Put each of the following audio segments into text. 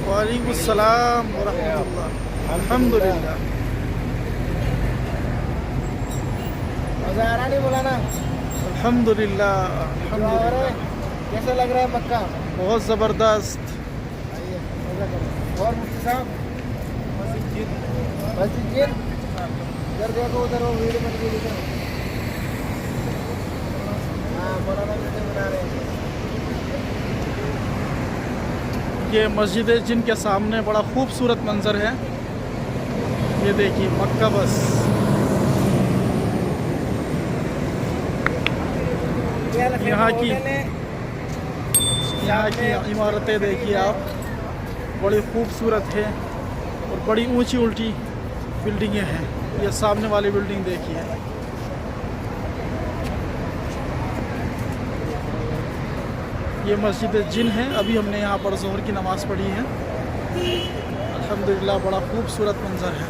वालेकुम सलाम व रहमतुल्लाह। अल्हम्दुलिल्लाह। मजा आ रहा नहीं बोला ना। अल्हम्दुलिल्लाह अल्हम्दुलिल्लाह। कैसा लग रहा है मक्का? बहुत ज़बरदस्त। आइए मजा करो। और मुफ्ती साहब मस्जिद जी इधर देखो, उधर वो वीडियो बन गई देखो। हाँ मौलाना वीडियो बना रहे हैं। ये मस्जिद जिन के सामने बड़ा खूबसूरत मंज़र है। ये देखिए मक्का बस। यहाँ की इमारतें देखिए आप, बड़ी खूबसूरत है और बड़ी ऊंची ऊंची बिल्डिंगें हैं। ये सामने वाली बिल्डिंग देखिए। ये मस्जिद जिन है। अभी हमने यहाँ पर ज़ोहर की नमाज़ पढ़ी है। अल्हम्दुलिल्लाह बड़ा खूबसूरत मंज़र है।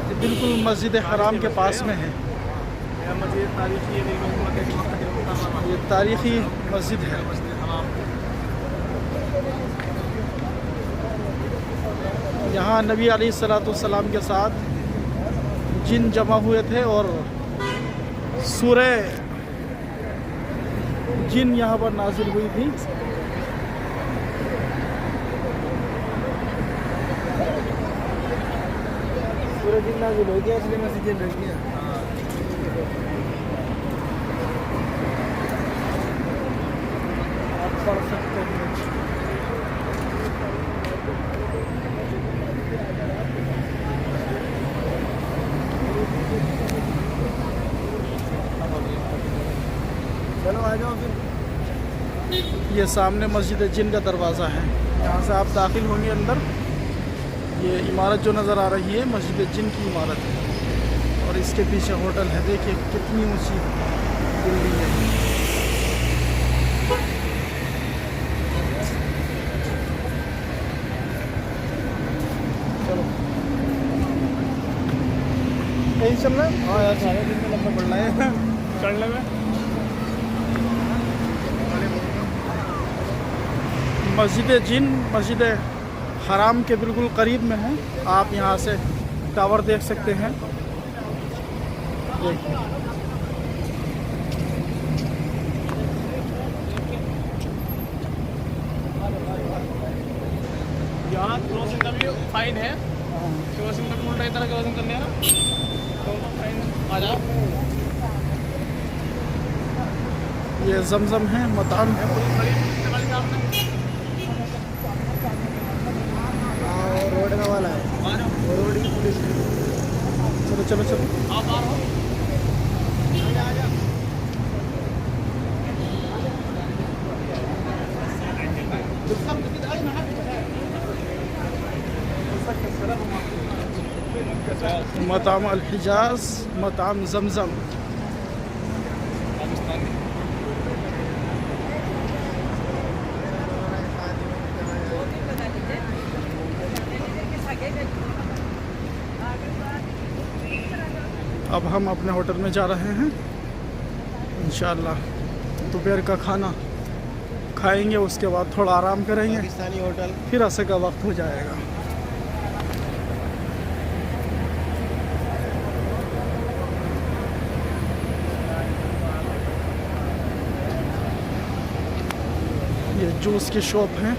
ये बिल्कुल मस्जिद हराम के पास में है। ये तारीख़ी मस्जिद है। यहाँ नबी अलैहिस्सलाम के साथ जिन जमा हुए थे और सूरह जिन यहाँ पर नाज़िल हुई थी। सूरह जिन नाज़िल हो गया, इसलिए मस्जिद जिन रह गया। आप पढ़ सकते हैं। चलो आ जाओ फिर। ये सामने मस्जिद जिन का दरवाज़ा है। यहाँ से आप दाखिल होंगे अंदर। ये इमारत जो नज़र आ रही है मस्जिद जिन की इमारत है और इसके पीछे होटल है। देखिए कितनी ऊंची बिल्डिंग है। चलो यही चलना। हाँ यार सारे दिन में लंबा पड़ रहा है चढ़ने में। मस्जिद जिन मस्जिद हराम के बिल्कुल करीब में है। आप यहाँ से टावर देख सकते हैं। देखिए यहाँ क्रॉसिंग का भी फाइन है। क्रॉसिंग का उल्टा इधर क्रॉसिंग करने ना तो फाइन आ जाओ। ये जमजम है, मतान है। रोड का वाला है, रोड की पुलिस है। चलो चलो चलो। आप आ रहे हो? मताम अल हिजाज, मताम जमजम। अब हम अपने होटल में जा रहे हैं। इंशाअल्लाह दोपहर का खाना खाएंगे, उसके बाद थोड़ा आराम करेंगे, पाकिस्तानी होटल। फिर असर का वक्त हो जाएगा। ये जूस की शॉप है।